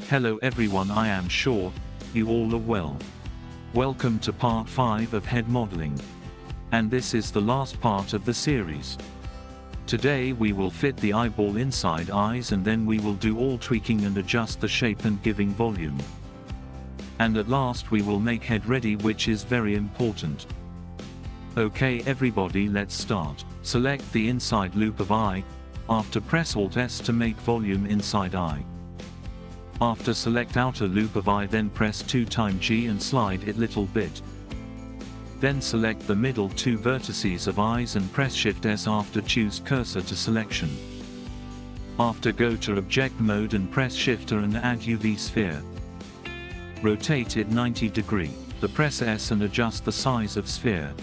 Hello everyone, I am sure you all are well. Welcome to part 5 of head modeling. And this is the last part of the series. Today we will fit the eyeball inside eyes, and then we will do all tweaking and adjust the shape and giving volume. And at last we will make head ready, which is very important. Okay everybody, let's start. Select the inside loop of eye. After press Alt S to make volume inside eye. After select outer loop of eye, then press 2x G and slide it little bit. Then select the middle two vertices of eyes and press Shift S after choose cursor to selection. After go to object mode and press Shifter and add UV sphere. Rotate it 90 degree. The press S and adjust the size of sphere.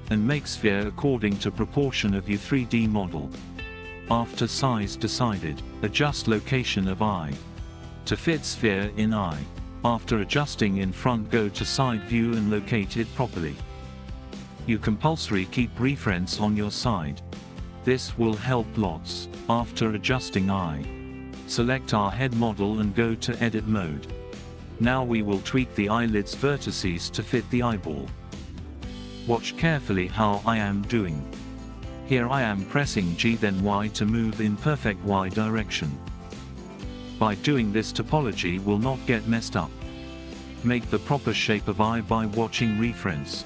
And make sphere according to proportion of your 3D model. After size decided, adjust location of eye. To fit sphere in eye. After adjusting in front, go to side view and locate it properly. You compulsory keep reference on your side. This will help lots. After adjusting eye. Select our head model and go to edit mode. Now we will tweak the eyelid's vertices to fit the eyeball. Watch carefully how I am doing. Here I am pressing G then Y to move in perfect Y direction. By doing this, topology will not get messed up. Make the proper shape of eye by watching reference.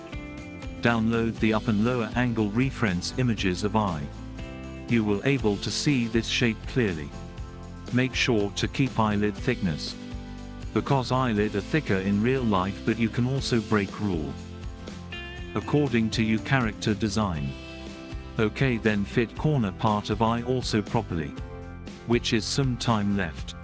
Download the up and lower angle reference images of eye. You will able to see this shape clearly. Make sure to keep eyelid thickness. Because eyelid are thicker in real life, but you can also break rule. According to your character design. Okay, then fit corner part of eye also properly. Which is some time left.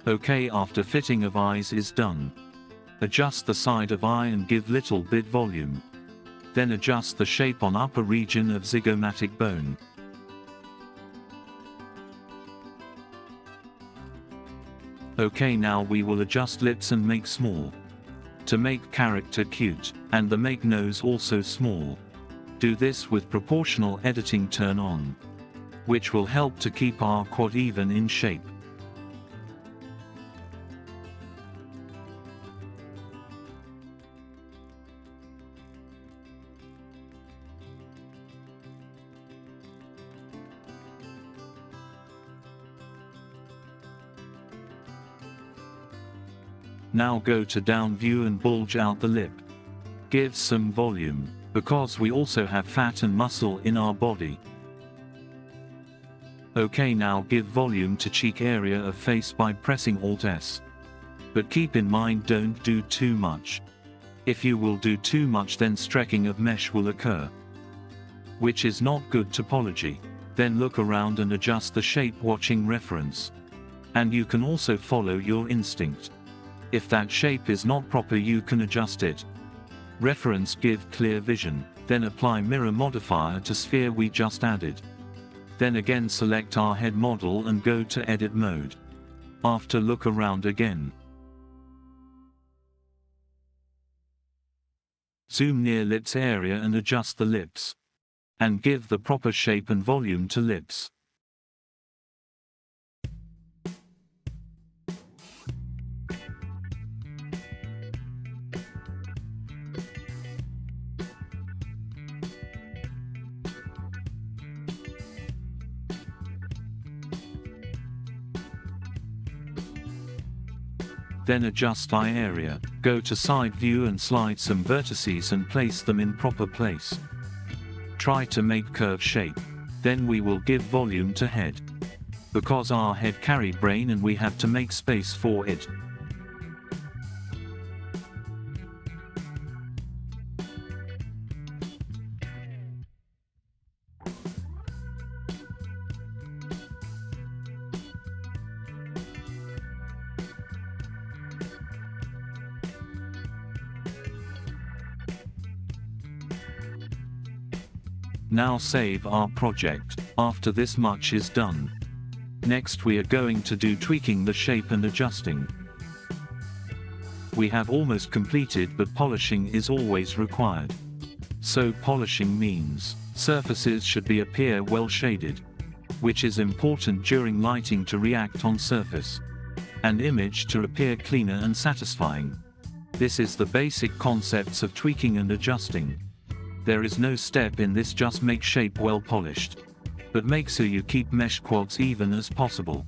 Okay, after fitting of eyes is done. Adjust the side of eye and give little bit volume. Then adjust the shape on upper region of zygomatic bone. Okay, now we will adjust lips and make small. To make character cute, and the make nose also small. Do this with proportional editing turn on. Which will help to keep our quad even in shape. Now go to down view and bulge out the lip. Give some volume, because we also have fat and muscle in our body. Okay, now give volume to cheek area of face by pressing Alt S. But keep in mind, don't do too much. If you will do too much, then stretching of mesh will occur. Which is not good topology. Then look around and adjust the shape watching reference. And you can also follow your instinct. If that shape is not proper, you can adjust it. Reference give clear vision, then apply mirror modifier to sphere we just added. Then again select our head model and go to edit mode. After look around again. Zoom near lips area and adjust the lips. And give the proper shape and volume to lips. Then adjust eye area, go to side view and slide some vertices and place them in proper place. Try to make curve shape. Then we will give volume to head. Because our head carry brain and we have to make space for it. Now save our project. After this much is done. Next we are going to do tweaking the shape and adjusting. We have almost completed, but polishing is always required. So polishing means surfaces should appear well shaded, which is important during lighting to react on surface, and image to appear cleaner and satisfying. This is the basic concepts of tweaking and adjusting. There is no step in this, just make shape well polished. But make sure you keep mesh quads even as possible.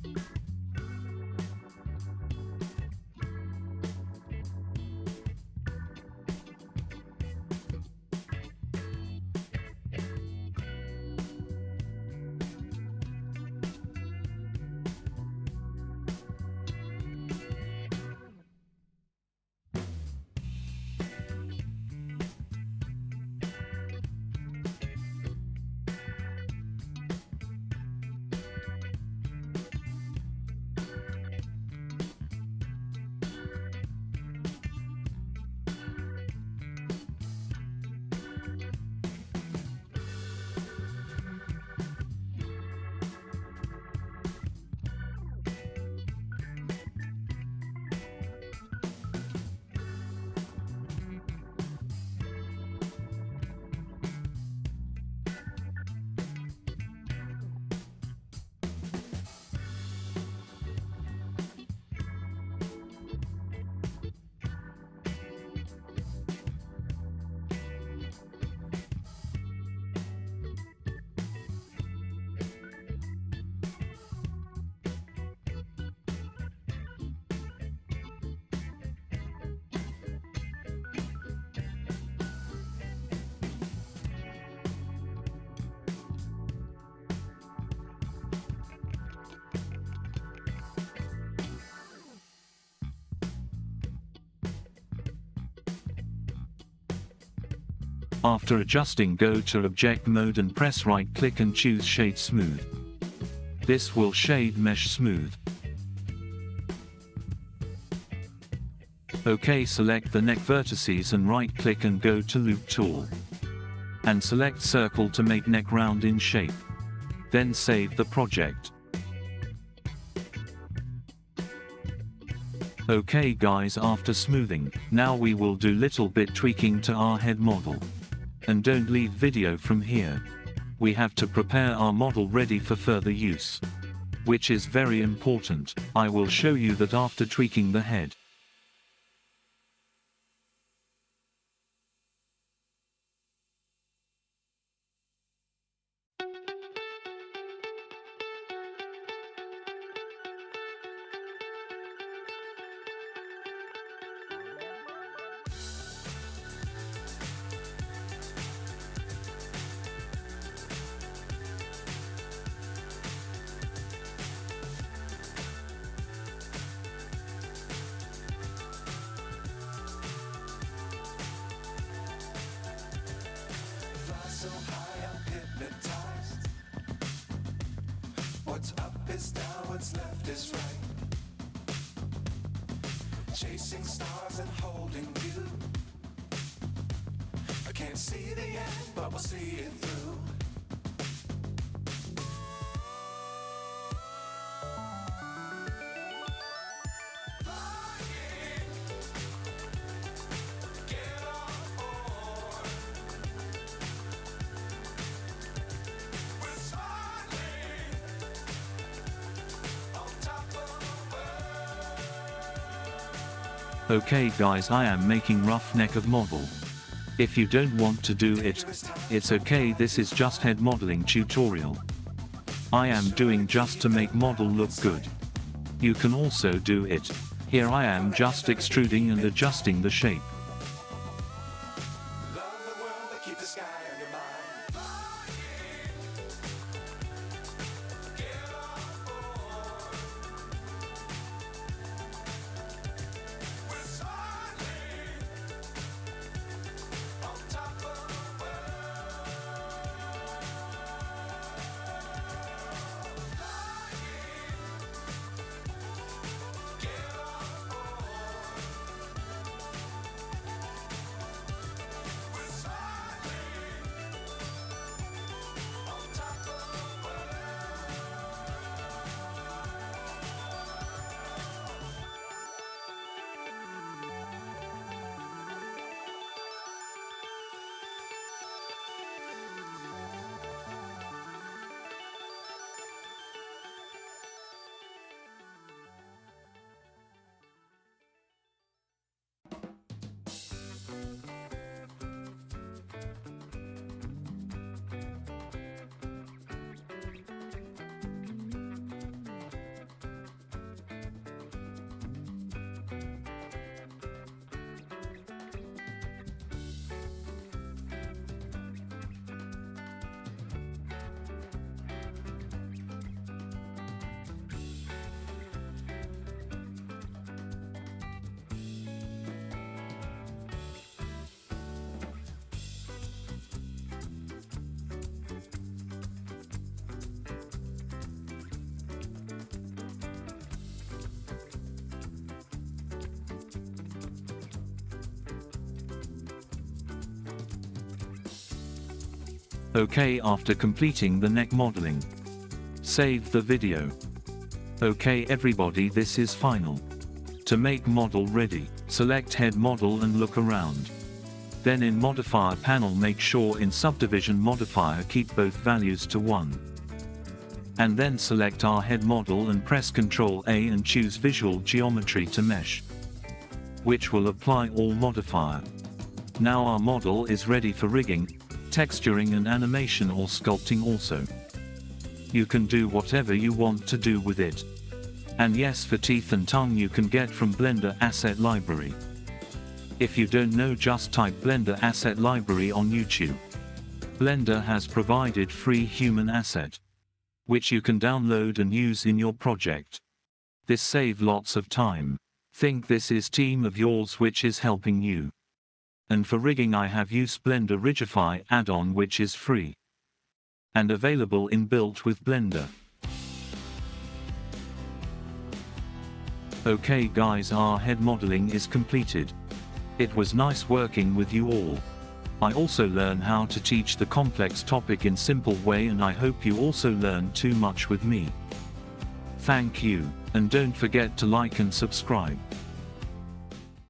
After adjusting, go to Object Mode and press right click and choose Shade Smooth. This will shade mesh smooth. OK, select the neck vertices and right click and go to Loop Tool. And select Circle to make neck round in shape. Then save the project. OK guys, after smoothing, now we will do little bit tweaking to our head model. And don't leave video from here. We have to prepare our model ready for further use, which is very important. I will show you that after tweaking the head. So high, I'm hypnotized. What's up is down, what's left is right. Chasing stars and holding you. I can't see the end, but we'll see it through. Okay guys, I am making rough neck of model. If you don't want to do it, it's okay, this is just head modeling tutorial. I am doing just to make model look good. You can also do it. Here I am just extruding and adjusting the shape. OK, after completing the neck modeling, save the video. OK everybody, this is final. To make model ready, select head model and look around. Then in modifier panel make sure in subdivision modifier keep both values to 1. And then select our head model and press Ctrl A and choose visual geometry to mesh, which will apply all modifier. Now our model is ready for rigging, texturing and animation or sculpting also. You can do whatever you want to do with it. And yes, for teeth and tongue you can get from Blender Asset Library. If you don't know, just type Blender Asset Library on YouTube. Blender has provided free human asset, which you can download and use in your project. This saves lots of time. Think this is team of yours which is helping you. And for rigging I have used Blender Rigify add-on which is free and available inbuilt with Blender. Okay guys, our head modeling is completed. It was nice working with you all. I also learn how to teach the complex topic in simple way, and I hope you also learn too much with me. Thank you, and don't forget to like and subscribe.